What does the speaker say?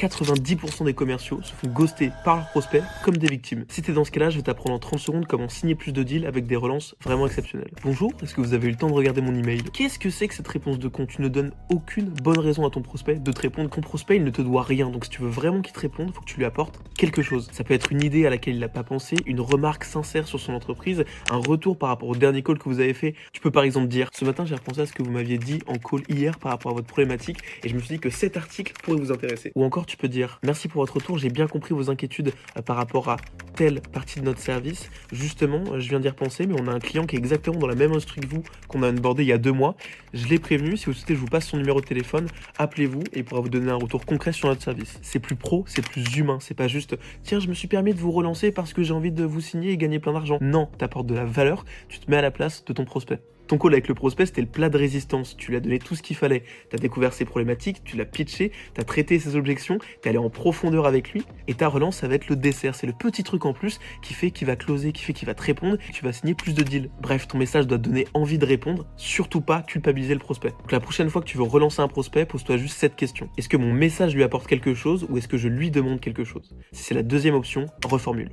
90% des commerciaux se font ghoster par leurs prospects comme des victimes. Si t'es dans ce cas-là, je vais t'apprendre en 30 secondes comment signer plus de deals avec des relances vraiment exceptionnelles. Bonjour, est-ce que vous avez eu le temps de regarder mon email? Qu'est-ce que c'est que cette réponse de con? Tu ne donnes aucune bonne raison à ton prospect de te répondre. Ton prospect, il ne te doit rien. Donc si tu veux vraiment qu'il te réponde, il faut que tu lui apportes quelque chose. Ça peut être une idée à laquelle il n'a pas pensé, une remarque sincère sur son entreprise, un retour par rapport au dernier call que vous avez fait. Tu peux par exemple dire: ce matin, j'ai repensé à ce que vous m'aviez dit en call hier par rapport à votre problématique et je me suis dit que cet article pourrait vous intéresser. Ou encore, tu peux dire: merci pour votre retour, j'ai bien compris vos inquiétudes par rapport à telle partie de notre service. Justement, je viens d'y repenser, mais on a un client qui est exactement dans la même industrie que vous, qu'on a onboardé il y a 2 mois. Je l'ai prévenu, si vous souhaitez, je vous passe son numéro de téléphone, appelez-vous et il pourra vous donner un retour concret sur notre service. C'est plus pro, c'est plus humain, c'est pas juste: tiens, je me suis permis de vous relancer parce que j'ai envie de vous signer et gagner plein d'argent. Non, t'apportes de la valeur, tu te mets à la place de ton prospect. Ton call avec le prospect, c'était le plat de résistance. Tu lui as donné tout ce qu'il fallait. Tu as découvert ses problématiques, tu l'as pitché, tu as traité ses objections, tu es allé en profondeur avec lui. Et ta relance, ça va être le dessert. C'est le petit truc en plus qui fait qu'il va closer, qui fait qu'il va te répondre, et tu vas signer plus de deals. Bref, ton message doit te donner envie de répondre, surtout pas culpabiliser le prospect. Donc la prochaine fois que tu veux relancer un prospect, pose-toi juste cette question: est-ce que mon message lui apporte quelque chose ou est-ce que je lui demande quelque chose? Si c'est la deuxième option, reformule.